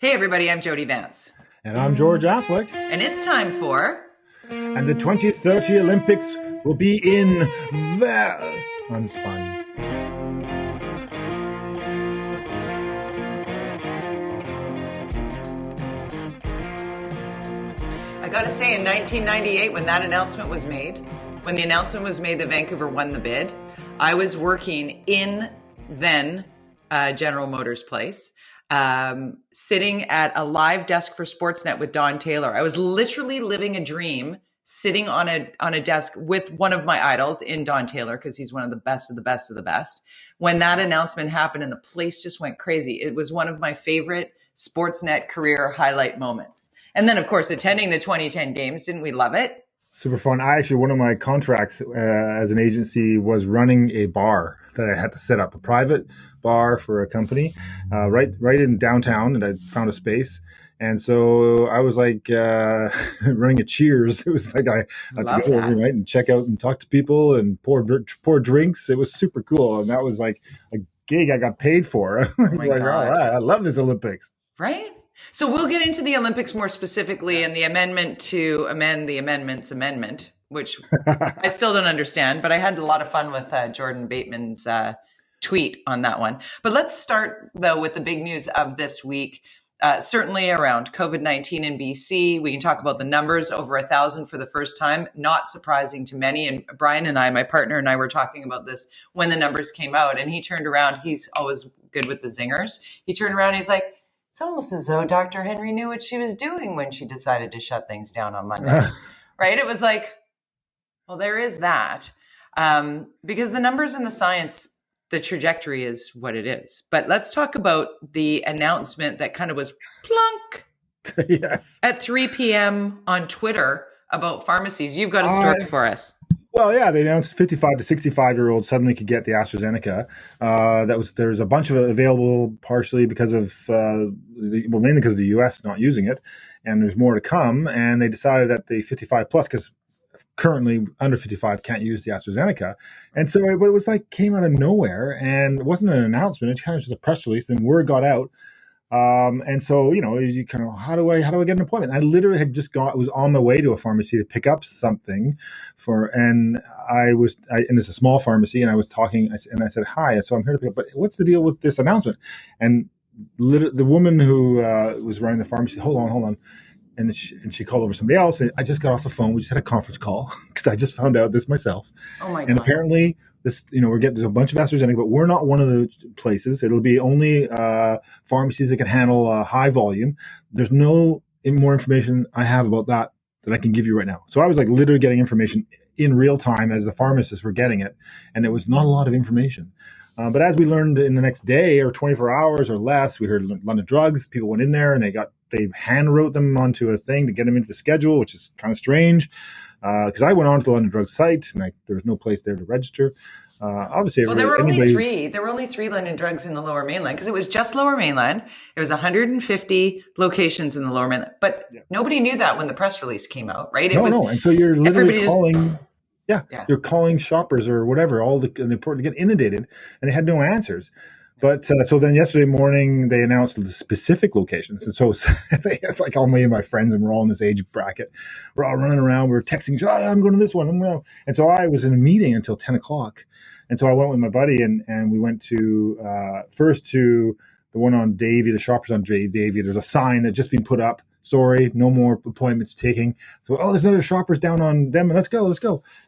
Hey everybody, I'm Jody Vance. And I'm George-affleck. And it's time for... And the 2030 Olympics will be in the UnSpun. I gotta say, in 1998, when that announcement was made, when the announcement was made that Vancouver won the bid, I was working in then General Motors Place, sitting at a live desk for Sportsnet with Don Taylor. I was literally living a dream, sitting on a desk with one of my idols in Don Taylor, because he's one of the best of the best of the best. When that announcement happened and the place just went crazy, it was one of my favorite Sportsnet career highlight moments. And then, of course, attending the 2010 games. Didn't we love it? Super fun. One of my contracts as an agency was running a bar that I had to set up, a private bar for a company right in downtown, and I found a space. And so I was like running a Cheers. It was like I had to go every night and check out and talk to people and pour drinks. It was super cool. And that was like a gig I got paid for. I was like, God. All right, I love this Olympics. Right? So we'll get into the Olympics more specifically and the amendment to amend the amendments amendment, which I still don't understand, but I had a lot of fun with Jordan Bateman's tweet on that one. But let's start, though, with the big news of this week, certainly around COVID-19 in BC. We can talk about the numbers, over 1,000 for the first time, not surprising to many. And Brian and I, my partner and I, were talking about this when the numbers came out, and he turned around. He's always good with the zingers. He turned around and he's like, it's almost as though Dr. Henry knew what she was doing when she decided to shut things down on Monday, right? It was like, well, there is that. Because the numbers and the science, the trajectory is what it is. But let's talk about the announcement that kind of was plunk yes. at 3 p.m. on Twitter about pharmacies. You've got a story for us. Well, yeah, they announced 55 to 65-year-olds suddenly could get the AstraZeneca. There's a bunch of it available, partially because of mainly because of the U.S. not using it, and there's more to come. And they decided that the 55 plus, because currently under 55 can't use the AstraZeneca, and so but it was like came out of nowhere, and it wasn't an announcement. It kind of just a press release. Then word got out. And so, you kind of, how do I get an appointment? I literally had was on my way to a pharmacy to pick up something and it's a small pharmacy, and I was talking, and I said, hi, so I'm here to pick up, but what's the deal with this announcement? And the woman who was running the pharmacy said, hold on. And she called over somebody else. And I just got off the phone. We just had a conference call because I just found out this myself. Oh my God. And apparently this, there's a bunch of AstraZeneca, but we're not one of the places. It'll be only pharmacies that can handle high volume. There's no more information I have about that I can give you right now. So I was like literally getting information in real time as the pharmacists were getting it. And it was not a lot of information. But as we learned in the next day or 24 hours or less, we heard London Drugs. People went in there and they hand wrote them onto a thing to get them into the schedule, which is kind of strange. Because I went on to the London Drugs site and there was no place there to register. Obviously, well, there were only three London Drugs in the Lower Mainland, because it was just Lower Mainland. There was 150 locations in the Lower Mainland, but nobody knew that when the press release came out, right? No. And so you're literally calling. Yeah, you're calling shoppers or whatever, and they get inundated, and they had no answers. But so then yesterday morning, they announced the specific locations. And so it's like all me and my friends, and we're all in this age bracket. We're all running around. We're texting each other, I'm going to this one. And so I was in a meeting until 10 o'clock. And so I went with my buddy, and we went to first to the one on Davie, the Shoppers on Davie. There's a sign that just been put up. Sorry, no more appointments taking. So, there's another Shoppers down on Denman. Let's go.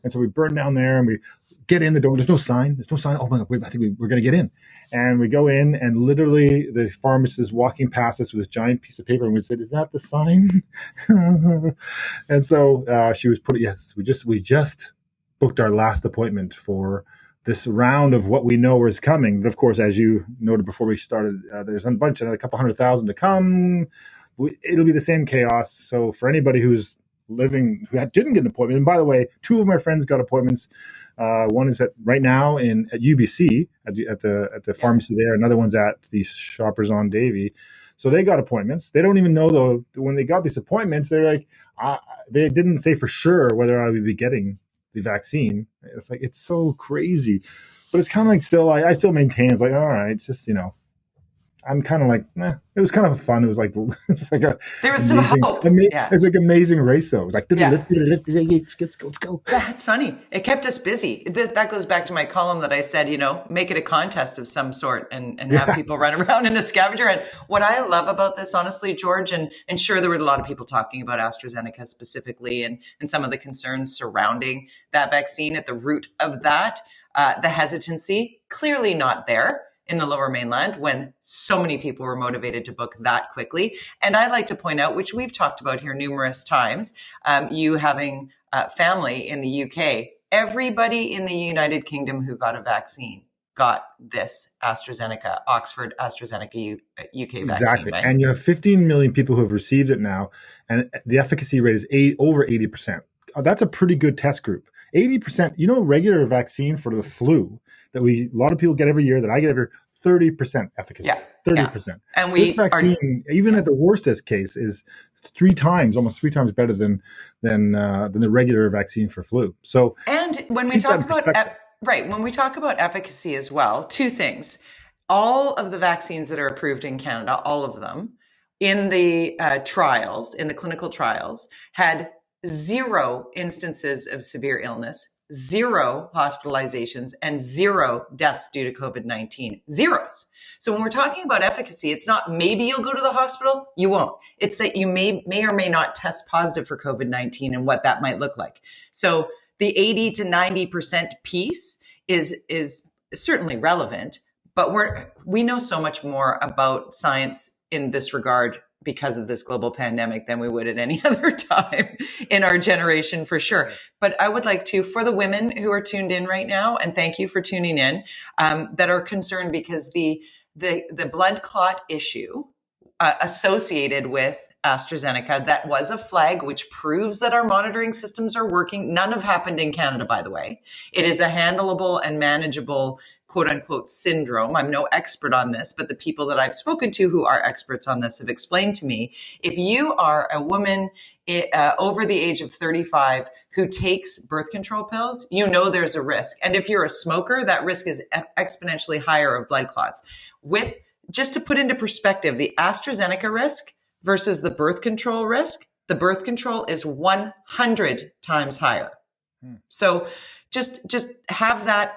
And so we burn down there, and we get in the door. There's no sign. Oh my God, I think we're going to get in. And we go in, and literally the pharmacist is walking past us with this giant piece of paper, and we said, is that the sign? And so she was yes, we just booked our last appointment for this round of what we know is coming. But of course, as you noted before we started, there's a bunch, another couple 100,000 to come. It'll be the same chaos. So for anybody who's didn't get an appointment, and by the way, two of my friends got appointments. One is right now at UBC at the pharmacy there. Another one's at the Shoppers on Davie. So they got appointments. They don't even know though when they got these appointments. They're like, they didn't say for sure whether I would be getting the vaccine. It's like, it's so crazy, but it's kind of like I still maintain it's like, all right, it's just I'm kind of like, it was kind of fun. It was like, it's like a there was some hope. It's like amazing race though. It was like, let's go. That's funny. It kept us busy. That goes back to my column that I said, make it a contest of some sort and have people run around in a scavenger. And what I love about this, honestly, George, and sure, there were a lot of people talking about AstraZeneca specifically and some of the concerns surrounding that vaccine at the root of that, the hesitancy, clearly not there in the Lower Mainland when so many people were motivated to book that quickly. And I like to point out, which we've talked about here numerous times, you having family in the UK, everybody in the United Kingdom who got a vaccine got this Oxford AstraZeneca UK vaccine. Exactly. Right? And you have 15 million people who have received it now, and the efficacy rate is over 80%. That's a pretty good test group. 80%, regular vaccine for the flu that a lot of people get every year, that I get every year, 30% efficacy. Yeah. 30%. Yeah. And this vaccine, even at the worstest case, is almost three times better than the regular vaccine for flu. So, and when we talk about efficacy as well, two things. All of the vaccines that are approved in Canada, all of them, in the trials, in the clinical trials, had 0 instances of severe illness, 0 hospitalizations, and 0 deaths due to COVID-19. Zeros. So when we're talking about efficacy, it's not maybe you'll go to the hospital, you won't. It's that you may or may not test positive for COVID-19 and what that might look like. So the 80 to 90% piece is certainly relevant, but we know so much more about science in this regard because of this global pandemic than we would at any other time in our generation, for sure. But I would like to, for the women who are tuned in right now, and thank you for tuning in, that are concerned because the blood clot issue associated with AstraZeneca, that was a flag which proves that our monitoring systems are working. None have happened in Canada, by the way. It is a handleable and manageable quote unquote syndrome. I'm no expert on this, but the people that I've spoken to who are experts on this have explained to me, if you are a woman over the age of 35 who takes birth control pills, there's a risk. And if you're a smoker, that risk is exponentially higher of blood clots. Just to put into perspective, the AstraZeneca risk versus the birth control risk, the birth control is 100 times higher. So just have that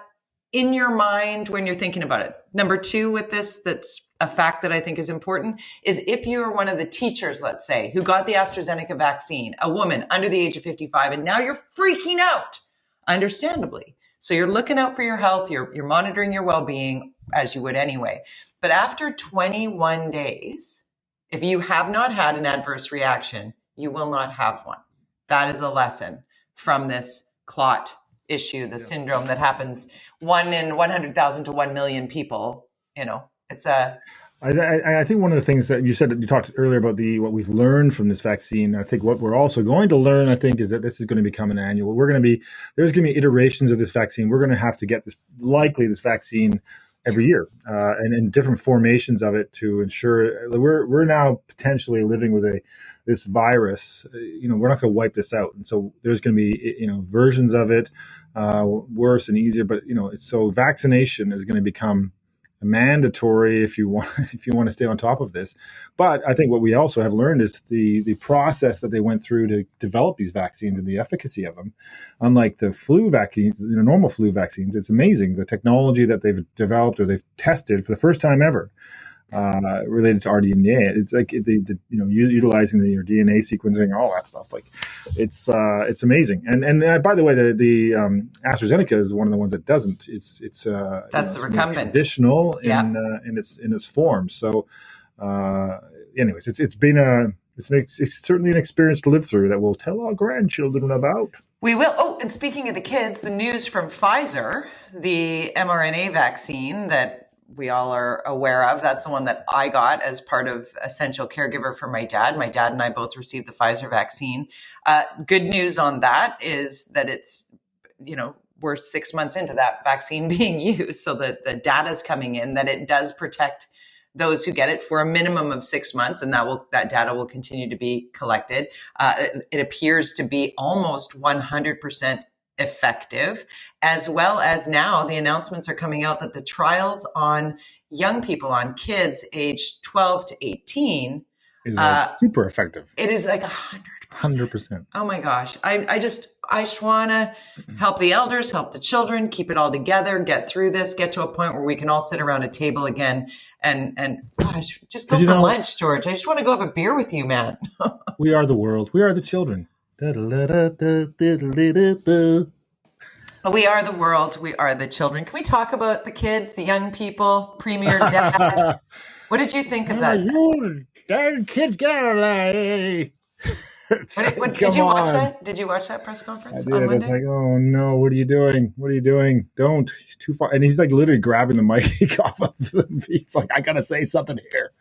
in your mind when you're thinking about it. Number 2 with this, that's a fact that I think is important, is if you are one of the teachers, let's say, who got the AstraZeneca vaccine, a woman under the age of 55, and now you're freaking out, understandably. So you're looking out for your health, you're monitoring your well-being as you would anyway. But after 21 days, if you have not had an adverse reaction, you will not have one. That is a lesson from this clot issue, the syndrome that happens 1 in 100,000 to 1 million people. It's a. I think one of the things that you talked earlier about what we've learned from this vaccine. I think what we're also going to learn, I think, is that this is going to become an annual. There's going to be iterations of this vaccine. We're going to have to get this vaccine every year, and in different formations of it to ensure that we're now potentially living with this virus. We're not going to wipe this out, and so there's going to be versions of it, worse and easier. But so vaccination is going to become mandatory if you want to stay on top of this. But I think what we also have learned is the process that they went through to develop these vaccines and the efficacy of them. Unlike the flu vaccines, normal flu vaccines, it's amazing the technology that they've developed or they've tested for the first time ever related to rDNA. It's like utilizing your DNA sequencing, all that stuff. Like it's amazing. And by the way, the AstraZeneca is one of the ones that doesn't. It's that's the recumbent traditional in its form. So, anyways, it's certainly an experience to live through that we'll tell our grandchildren about. We will. Oh, and speaking of the kids, the news from Pfizer, the mRNA vaccine that we all are aware of. That's the one that I got as part of essential caregiver for my dad. My dad and I both received the Pfizer vaccine. Good news on that is that it's, we're 6 months into that vaccine being used. So that the data is coming in that it does protect those who get it for a minimum of 6 months. And that data will continue to be collected. It appears to be almost 100% effective, as well as now the announcements are coming out that the trials on young people on, kids aged 12 to 18, is like super effective. It is like 100%. Oh my gosh. I just want to help the elders, help the children, keep it all together, get through this, get to a point where we can all sit around a table again and gosh, just go for lunch, George. I just want to go have a beer with you, man. We are the world. We are the children. We are the world. We are the children. Can we talk about the kids, the young people, Premier Dad? What did you think of that? Kids gotta did you watch that? Did you watch that press conference? I did. It's like, oh no, what are you doing? What are you doing? Don't, too far. And he's like literally grabbing the mic off of them. He's like, I gotta say something here.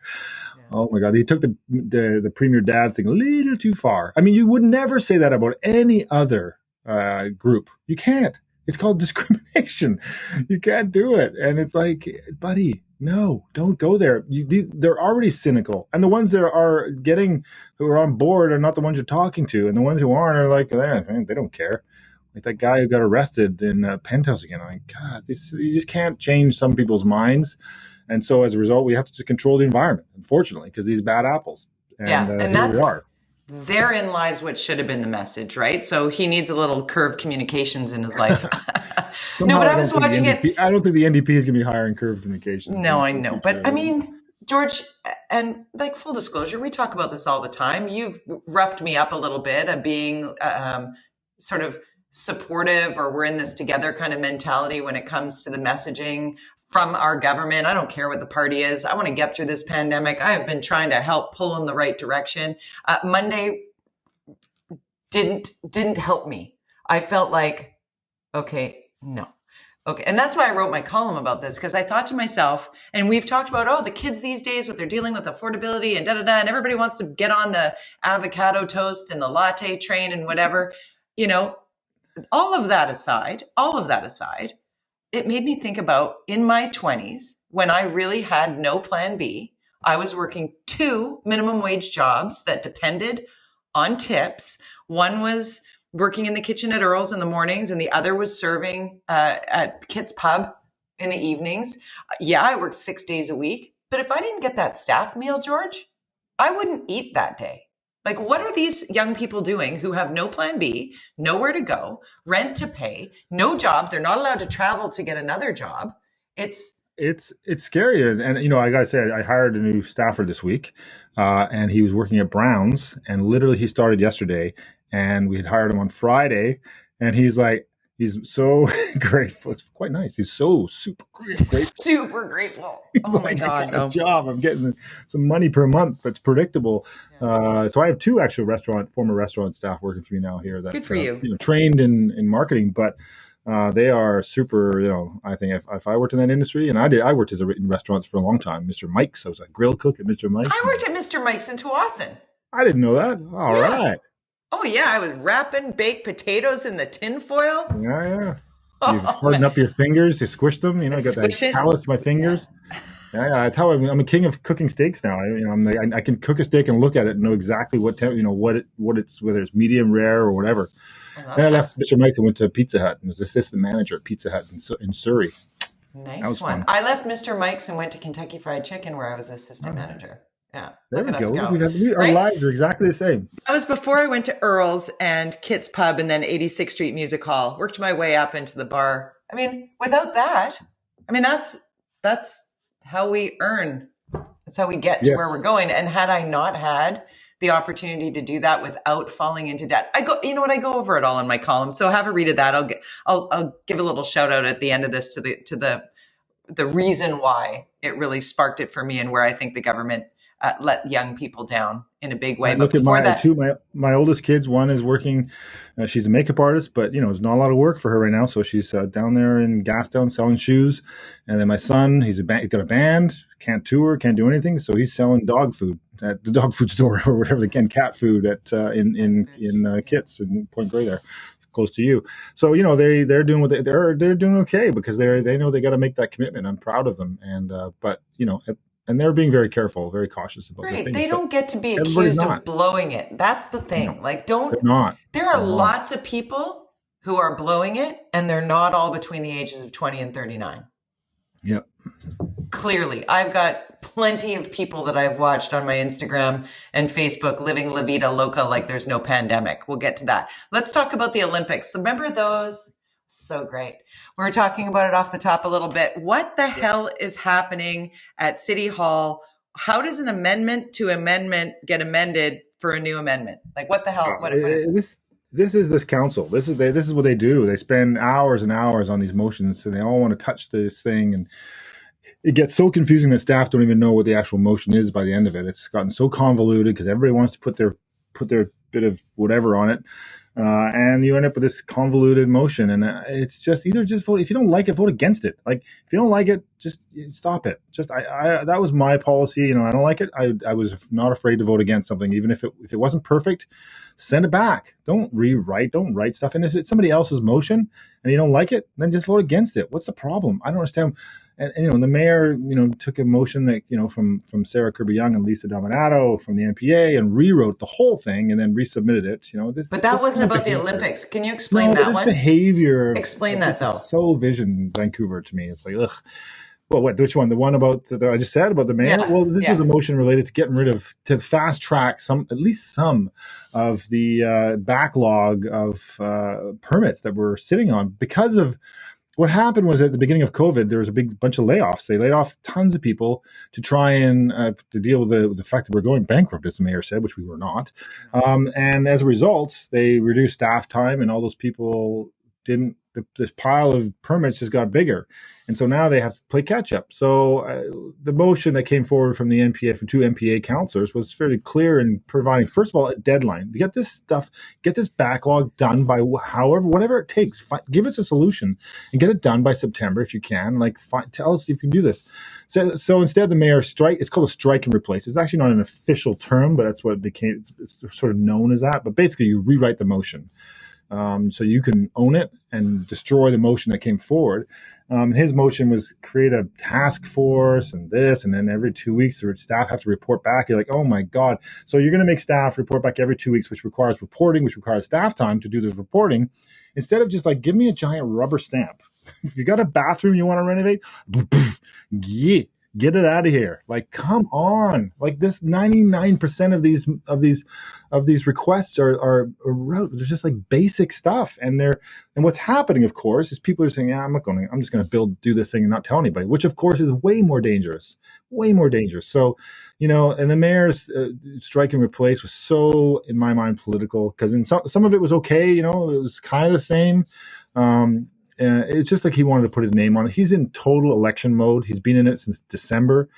Yeah. Oh my God. He took the Premier Dad thing a little too far. I mean, you would never say that about any other group. You can't. It's called discrimination. You can't do it. And it's like, buddy, no, don't go there. They're already cynical. And the ones that are who are on board are not the ones you're talking to. And the ones who aren't are like, they don't care. Like that guy who got arrested in Penthouse again. I'm like, God, you just can't change some people's minds. And so as a result, we have to just control the environment, unfortunately, because these bad apples. And that's, we are. Therein lies what should have been the message, right? So he needs a little curved communications in his life. No, but I was watching it. I don't think the NDP is going to be hiring curved communications. No, I know. But I mean, George, and like full disclosure, we talk about this all the time. You've roughed me up a little bit of being sort of supportive or we're in this together kind of mentality when it comes to the messaging from our government. I don't care what the party is. I want to get through this pandemic. I have been trying to help pull in the right direction. Monday didn't help me. I felt like, okay, no. Okay. And that's why I wrote my column about this, because I thought to myself, and we've talked about, the kids these days, what they're dealing with affordability and and everybody wants to get on the avocado toast and the latte train and whatever, all of that aside, it made me think about in my 20s when I really had no plan B. I was working 2 minimum wage jobs that depended on tips. One was working in the kitchen at Earl's in the mornings, and the other was serving at Kit's Pub in the evenings. Yeah, I worked 6 days a week. But if I didn't get that staff meal, George, I wouldn't eat that day. Like, what are these young people doing who have no plan B, nowhere to go, rent to pay, no job? They're not allowed to travel to get another job. It's scary. And, I got to say, I hired a new staffer this week, and he was working at Brown's, and literally he started yesterday, and we had hired him on Friday, and he's so grateful. It's quite nice. He's so super grateful. Super grateful. Oh my God. I got a job. I'm getting some money per month that's predictable. Yeah. So I have 2 actual former restaurant staff working for me now here that good for you. Trained in marketing, but they are super, I think if I worked in that industry, and I worked in restaurants for a long time, Mr. Mike's. I was a grill cook at Mr. Mike's. I worked at Mr. Mike's in Tawasin. I didn't know that. All right. Oh, yeah. I was wrapping baked potatoes in the tin foil. Yeah. You harden up your fingers. You squish them. I got that callus to my fingers. Yeah. That's how I'm a king of cooking steaks now. I can cook a steak and look at it and know exactly what it's, whether it's medium rare or whatever. Then I left Mr. Mike's and went to Pizza Hut and was assistant manager at Pizza Hut in Surrey. Nice one. Fun. I left Mr. Mike's and went to Kentucky Fried Chicken where I was assistant manager. Yeah. There we go. Our lives are exactly the same. That was before I went to Earl's and Kit's Pub and then 86th Street Music Hall. Worked my way up into the bar. I mean, without that, that's how we earn. That's how we get to where we're going. And had I not had the opportunity to do that without falling into debt, I go over it all in my column. So have a read of that. I'll give a little shout out at the end of this to the reason why it really sparked it for me and where I think the government let young people down in a big way. I look at my oldest kids. One is working. She's a makeup artist, but there's not a lot of work for her right now. So she's down there in Gastown selling shoes. And then my son, he's got a band, can't tour, can't do anything. So he's selling dog food at the dog food store or whatever they can, cat food at in Kits in Point Grey there, close to you. So they're doing they're doing okay because they know they got to make that commitment. I'm proud of them, and and they're being very careful, very cautious about right. They don't get to be accused of blowing it. That's the thing. They're not. There are lots of people who are blowing it, and they're not all between the ages of 20 and 39. Yep. Clearly, I've got plenty of people that I've watched on my Instagram and Facebook living La Vida Loca like there's no pandemic. We'll get to that. Let's talk about the Olympics. Remember those? So great. We were talking about it off the top a little bit. What the hell is happening at City Hall? How does an amendment to amendment get amended for a new amendment? Like, what the hell? What is this? This is this council. This is what they do. They spend hours and hours on these motions, and they all want to touch this thing, and it gets so confusing that staff don't even know what the actual motion is by the end of it. It's gotten so convoluted because everybody wants to put their bit of whatever on it, and you end up with this convoluted motion. And it's just either just vote. If you don't like it, vote against it. Like if you don't like it, just stop it. Just that was my policy. I don't like it. I was not afraid to vote against something, even if it wasn't perfect. Send it back. Don't rewrite. Don't write stuff. And if it's somebody else's motion and you don't like it, then just vote against it. What's the problem? I don't understand. And the mayor, took a motion that, from Sarah Kirby-Young and Lisa Dominato from the NPA and rewrote the whole thing and then resubmitted it. But that wasn't about the Olympics. Can you explain that one? Behavior. Explain that though. So Vision Vancouver to me. It's like, ugh. Well, which one? The one about that I just said about the mayor? Yeah, well, this was a motion related to getting rid of, to fast track at least some of the backlog of permits that we're sitting on because of what happened was at the beginning of COVID, there was a big bunch of layoffs. They laid off tons of people to try and to deal with the fact that we're going bankrupt, as the mayor said, which we were not. And as a result, they reduced staff time, and all those people didn't. The pile of permits just got bigger, and so now they have to play catch up. So the motion that came forward from the NPA, from two NPA councillors, was fairly clear in providing, first of all, a deadline. We get this stuff, get this backlog done by whatever it takes. Give us a solution and get it done by September if you can. Tell us if you can do this. So instead, the mayor it's called a strike and replace. It's actually not an official term, but that's what it became. It's sort of known as that. But basically, you rewrite the motion. So you can own it and destroy the motion that came forward. His motion was create a task force and this, and then every 2 weeks the staff have to report back. You're like, oh my God. So you're going to make staff report back every 2 weeks, which requires reporting, which requires staff time to do this reporting, instead of just give me a giant rubber stamp. If you got a bathroom you want to renovate, yeah. Get it out of here. Come on. This 99% of these requests are they're just basic stuff. And what's happening, of course, is people are saying, I'm just going to do this thing and not tell anybody, which of course is way more dangerous. So, and the mayor's strike and replace was so, in my mind, political, because in some of it was okay. It was kind of the same. It's just he wanted to put his name on it. He's in total election mode. He's been in it since December.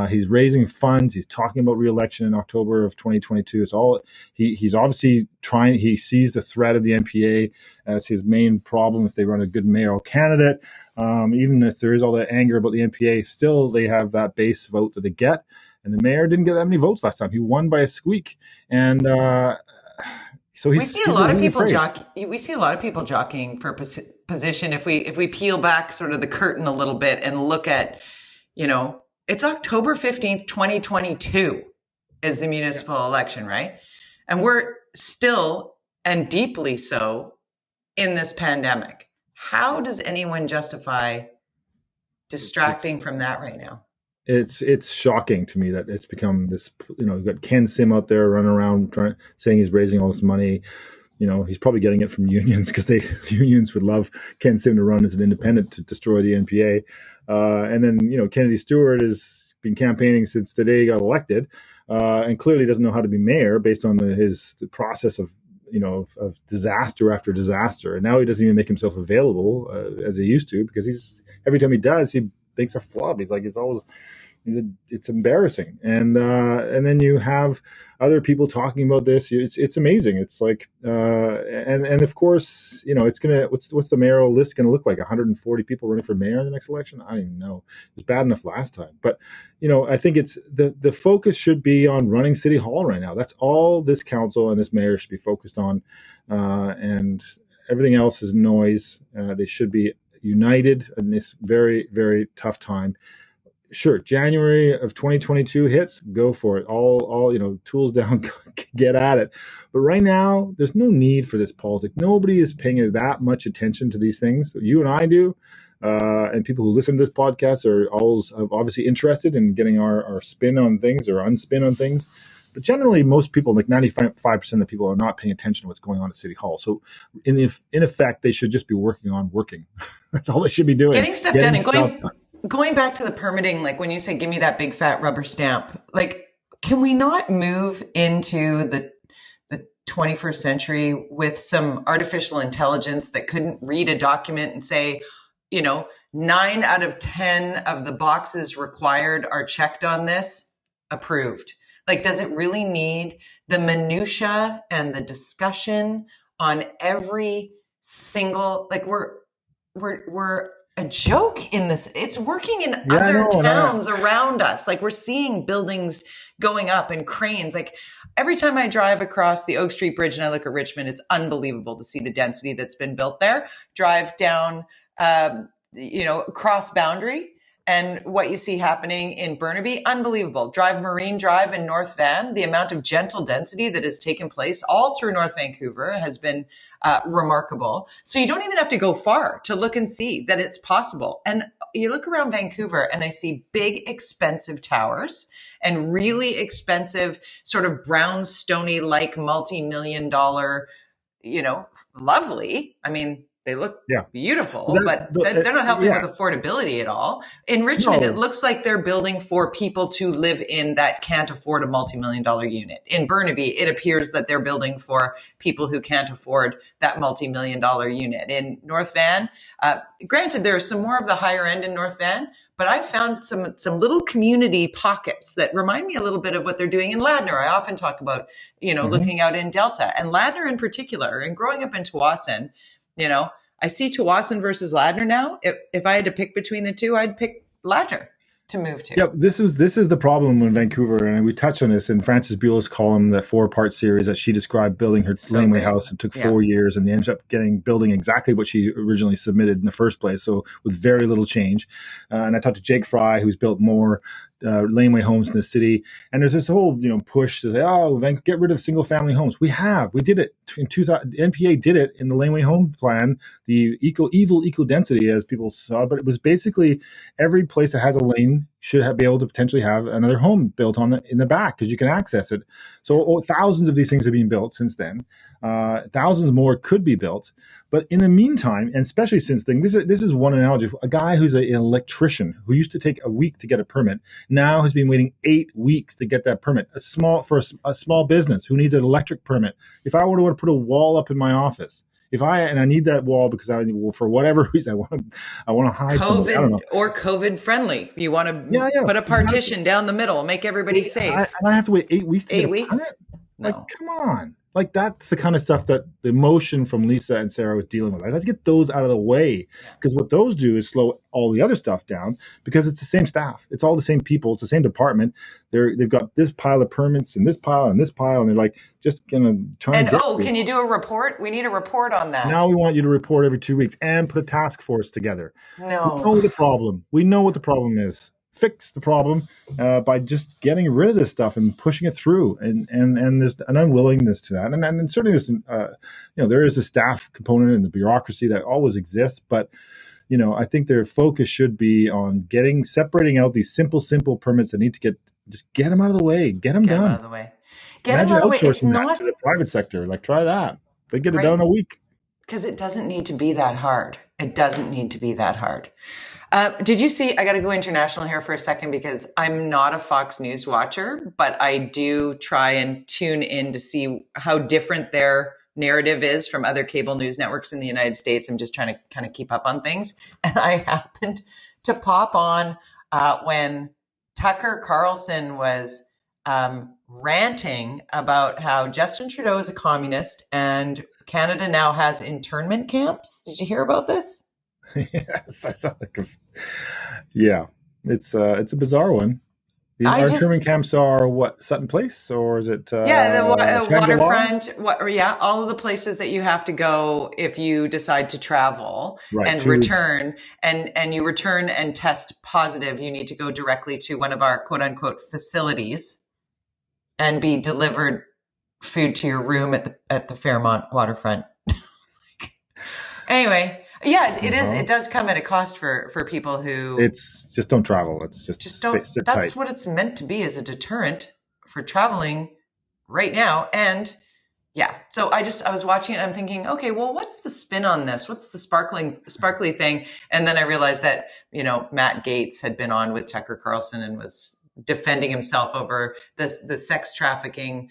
He's raising funds. He's talking about re-election in October of 2022. It's all he's obviously trying. He sees the threat of the NPA as his main problem if they run a good mayoral candidate. Even if there is all that anger about the NPA, still they have that base vote that they get. And the mayor didn't get that many votes last time. He won by a squeak. And so we see a lot of people jockeying for position. If we peel back sort of the curtain a little bit and look at, it's October 15th, 2022 is the municipal election, right? And we're still, and deeply so, in this pandemic. How does anyone justify distracting from that right now? It's shocking to me that it's become this, you've got Ken Sim out there running around saying he's raising all this money. He's probably getting it from unions because unions would love Ken Sim to run as an independent to destroy the NPA. And then, Kennedy-Stewart has been campaigning since the day he got elected, and clearly doesn't know how to be mayor based on the process of disaster after disaster. And now he doesn't even make himself available as he used to, because every time he does, he makes a flub. It's embarrassing. And then you have other people talking about this. It's amazing. It's and of course, it's what's the mayoral list going to look like? 140 people running for mayor in the next election? I don't even know. It was bad enough last time. But, I think it's the focus should be on running City Hall right now. That's all this council and this mayor should be focused on. And everything else is noise. They should be united in this very, very tough time. Sure, January of 2022 hits, go for it. All tools down, get at it. But right now, there's no need for this politics. Nobody is paying that much attention to these things. You and I do. and people who listen to this podcast are always obviously interested in getting our spin on things or unspin on things. But generally, most people, like 95% of the people, are not paying attention to what's going on at City Hall. So, in effect, they should just be working. That's all they should be doing. Getting stuff done. And going back to the permitting, like when you say, give me that big fat rubber stamp, like, can we not move into the 21st century with some artificial intelligence that couldn't read a document and say, 9 out of 10 of the boxes required are checked on this, approved? Like, does it really need the minutia and the discussion on every single, like we're a joke in this. It's working in other towns around us. Like, we're seeing buildings going up and cranes. Like, every time I drive across the Oak Street Bridge and I look at Richmond, it's unbelievable to see the density that's been built there. Drive down, cross boundary, and what you see happening in Burnaby, unbelievable. Drive Marine Drive in North Van, the amount of gentle density that has taken place all through North Vancouver has been remarkable. So you don't even have to go far to look and see that it's possible. And you look around Vancouver and I see big, expensive towers and really expensive sort of brownstone-like multi-million dollar, lovely. I mean, they look beautiful, but they're not helping with affordability at all. In Richmond, it looks like they're building for people to live in that can't afford a multi-million dollar unit. In Burnaby, it appears that they're building for people who can't afford that multi-million dollar unit. In North Van, granted, there are some more of the higher end in North Van, but I've found some little community pockets that remind me a little bit of what they're doing in Ladner. I often talk about, looking out in Delta, and Ladner in particular, and growing up in Tsawwassen, I see Tsawwassen versus Ladner now. If I had to pick between the two, I'd pick Ladner to move to. Yeah, this is the problem in Vancouver, and we touched on this in Frances Buell's column, the 4-part series that she described building her laneway house. It took 4 years, and they ended up building exactly what she originally submitted in the first place, so with very little change. And I talked to Jake Fry, who's built more laneway homes in the city, and there's this whole push to say, get rid of single family homes. We did it in 2000. NPA did it in the laneway home plan, the evil eco density, as people saw, but it was basically every place that has a lane should be able to potentially have another home built on in the back because you can access it. So thousands of these things have been built since then. Thousands more could be built. But in the meantime, and especially since then, this is one analogy. A guy who's an electrician who used to take a week to get a permit now has been waiting 8 weeks to get that permit. A small business who needs an electric permit. If I were to put a wall up in my office, I need that wall because for whatever reason I want to hide something. I don't know. Or COVID friendly. You want to put a partition down the middle, make everybody safe. And I have to wait 8 weeks to 8 weeks? No. Like, come on. Like, that's the kind of stuff that the emotion from Lisa and Sarah was dealing with. Like, let's get those out of the way, because what those do is slow all the other stuff down, because it's the same staff. It's all the same people. It's the same department. They've got this pile of permits and this pile, and they're like, just going to try and can you do a report? We need a report on that. Now we want you to report every 2 weeks and put a task force together. No. We know the problem. We know what the problem is. Fix the problem by just getting rid of this stuff and pushing it through, and there's an unwillingness to that, and certainly there's there is a staff component in the bureaucracy that always exists, but I think their focus should be on separating out these simple permits that need to get them out of the way, get them done. Out of the way. Get them out of the way. It's not to the private sector. Like, try that. They get it done in a week. Because it doesn't need to be that hard. It doesn't need to be that hard. Did you see, I got to go international here for a second because I'm not a Fox News watcher, but I do try and tune in to see how different their narrative is from other cable news networks in the United States. I'm just trying to kind of keep up on things. And I happened to pop on when Tucker Carlson was ranting about how Justin Trudeau is a communist and Canada now has internment camps. Did you hear about this? Yes, I saw that. Yeah, it's a bizarre one. The internment camps are what, Sutton Place, or is it? The waterfront. All of the places that you have to go if you decide to travel and return, and you return and test positive. You need to go directly to one of our quote unquote facilities and be delivered food to your room at the Fairmont waterfront. Anyway. Yeah, it is. It does come at a cost for people who. It's just don't travel. It's just don't. sit That's tight. what it's meant to be, as a deterrent for traveling right now. And yeah, so I was watching it and I'm thinking, okay, well, what's the spin on this? What's the sparkly thing? And then I realized that, Matt Gaetz had been on with Tucker Carlson and was defending himself over the sex trafficking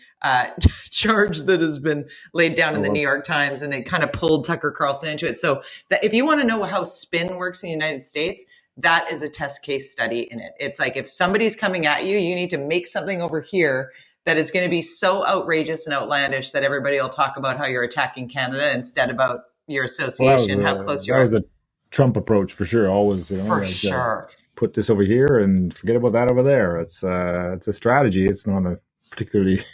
charge that has been laid down in the New York Times, and they kind of pulled Tucker Carlson into it. So that if you want to know how spin works in the United States, that is a test case study in it. It's like, if somebody's coming at you, you need to make something over here that is going to be so outrageous and outlandish that everybody will talk about how you're attacking Canada instead about your association, how close you are. That was a Trump approach for sure. Always, for sure. Put this over here and forget about that over there. It's a strategy. It's not a particularly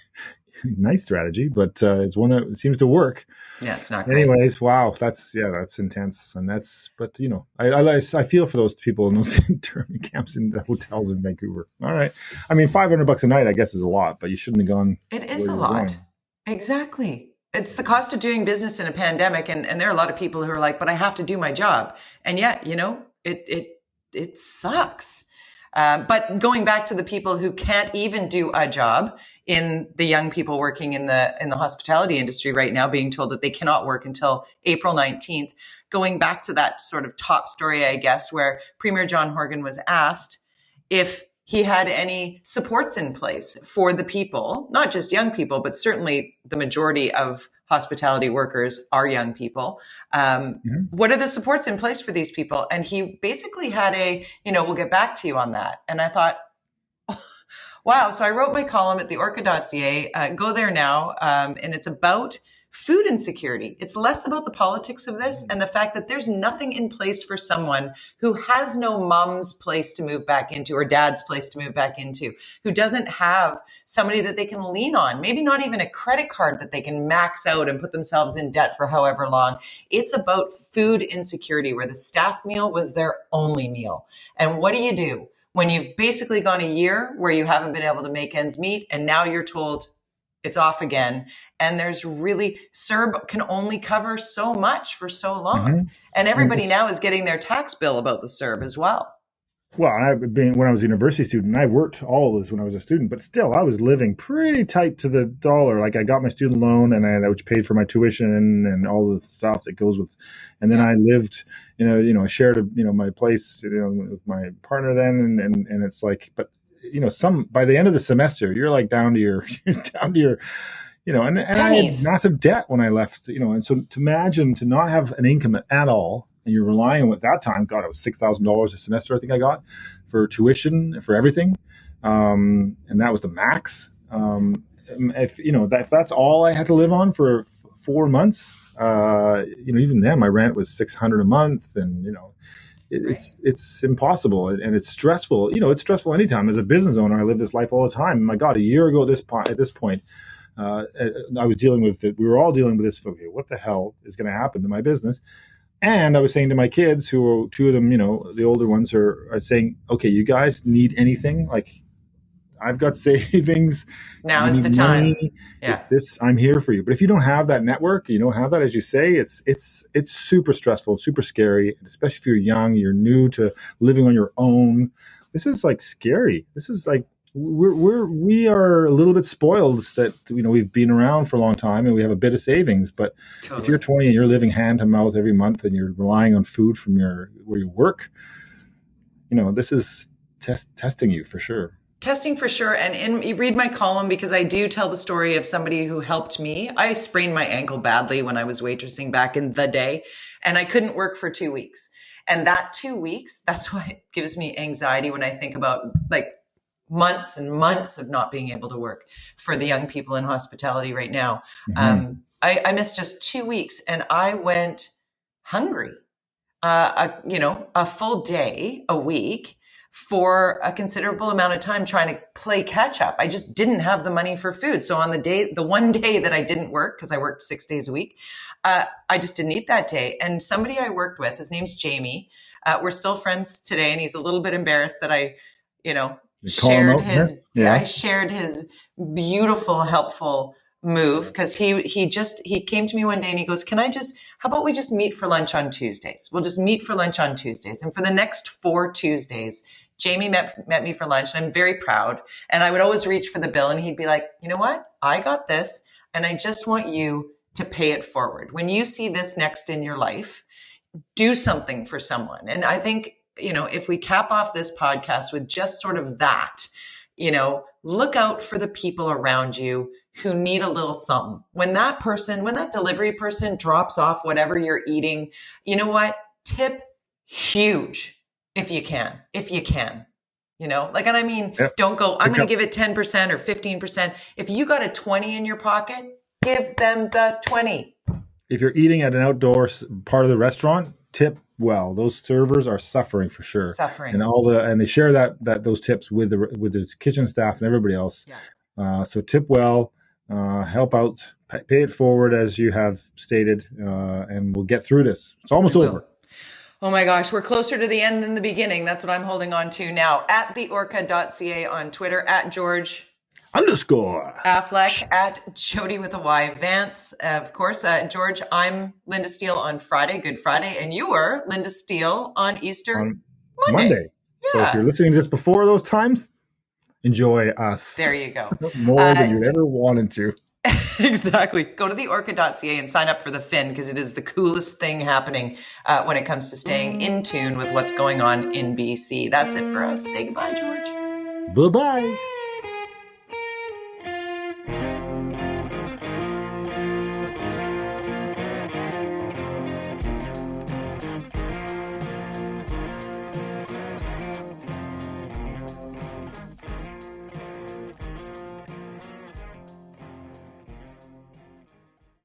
nice strategy, but it's one that seems to work. Yeah, it's not great. Anyways, wow, that's intense, and but I feel for those people in those internment camps in the hotels in Vancouver. All right, I mean, $500 a night, I guess, is a lot, but you shouldn't have gone. It is a lot. Exactly. It's the cost of doing business in a pandemic, and there are a lot of people who are like, but I have to do my job, and yet, it sucks. But going back to the people who can't even do a job, in the young people working in the hospitality industry right now, being told that they cannot work until April 19th, going back to that sort of top story, I guess, where Premier John-Horgan was asked if he had any supports in place for the people, not just young people, but certainly the majority of hospitality workers are young people. What are the supports in place for these people? And he basically had we'll get back to you on that. And I thought, wow. So I wrote my column at the Orca.ca. Go there now. And it's about food insecurity. It's less about the politics of this and the fact that there's nothing in place for someone who has no mom's place to move back into or dad's place to move back into, who doesn't have somebody that they can lean on, maybe not even a credit card that they can max out and put themselves in debt for however long. It's about food insecurity, where the staff meal was their only meal. And what do you do when you've basically gone a year where you haven't been able to make ends meet, and now you're told it's off again? And there's really, CERB can only cover so much for so long. And everybody now is getting their tax bill about the CERB as well. Well, when I was a university student, I worked all of this when I was a student, but still I was living pretty tight to the dollar. Like, I got my student loan, and which paid for my tuition and all the stuff that goes with. And then I lived, I shared, my place, with my partner then. And it's like, but by the end of the semester, you're like down to your, and I had massive debt when I left, and so to imagine to not have an income at all, and you're relying on, at that time, God, it was $6,000 a semester, I think I got, for tuition, for everything. And that was the max. If that's all I had to live on for 4 months, even then my rent was $600 a month, and, it's impossible, and it's stressful. It's stressful anytime. As a business owner, I live this life all the time. My God, a year ago at this point, I was dealing with it. We were all dealing with this. Okay, what the hell is going to happen to my business? And I was saying to my kids, who are two of them, the older ones are saying, okay, you guys need anything? Like, I've got savings. Now is the time. Yeah. I'm here for you. But if you don't have that network, you don't have that, as you say, it's super stressful, super scary, especially if you're young, you're new to living on your own. This is like scary. This is like, we are a little bit spoiled that we've been around for a long time and we have a bit of savings. But if you're 20 and you're living hand to mouth every month and you're relying on food from where you work, this is testing you for sure. Testing for sure. And you read my column, because I do tell the story of somebody who helped me. I sprained my ankle badly when I was waitressing back in the day, and I couldn't work for 2 weeks. And that 2 weeks, that's why it gives me anxiety when I think about like months and months of not being able to work for the young people in hospitality right now. I missed just 2 weeks, and I went hungry, a full day, a week, for a considerable amount of time, trying to play catch up. I just didn't have the money for food. So on the one day that I didn't work, because I worked 6 days a week, I just didn't eat that day. And somebody I worked with, his name's Jamie. We're still friends today, and he's a little bit embarrassed that I shared his beautiful, helpful move, because he came to me one day and he goes, how about we just meet for lunch on Tuesdays? We'll just meet for lunch on Tuesdays. And for the next 4 Tuesdays, Jamie met me for lunch, and I'm very proud. And I would always reach for the bill and he'd be like, you know what? I got this, and I just want you to pay it forward. When you see this next in your life, do something for someone. And I think, if we cap off this podcast with just sort of that, look out for the people around you who need a little something. When that delivery person drops off whatever you're eating, you know what? Tip huge if you can. Yep. Don't go, I'm going to give it 10% or 15%. If you got a 20 in your pocket, give them the 20. If you're eating at an outdoor part of the restaurant, tip well. Those servers are suffering for sure. And they share those tips with the kitchen staff and everybody else. Yeah. So tip well, help out, pay it forward as you have stated, and we'll get through this. It's almost over. Oh my gosh, we're closer to the end than the beginning. That's what I'm holding on to now. At theorca.ca on Twitter, at George_affleck, at Jody with a Y Vance. Of course, George, I'm Linda Steele on Friday, Good Friday, and you were Linda Steele on Easter Monday. Yeah. So if you're listening to this before those times, enjoy us. There you go. More than you'd ever wanted to. Exactly. Go to theorca.ca and sign up for the Fin, because it is the coolest thing happening when it comes to staying in tune with what's going on in BC. That's it for us. Say goodbye, George. Bye-bye.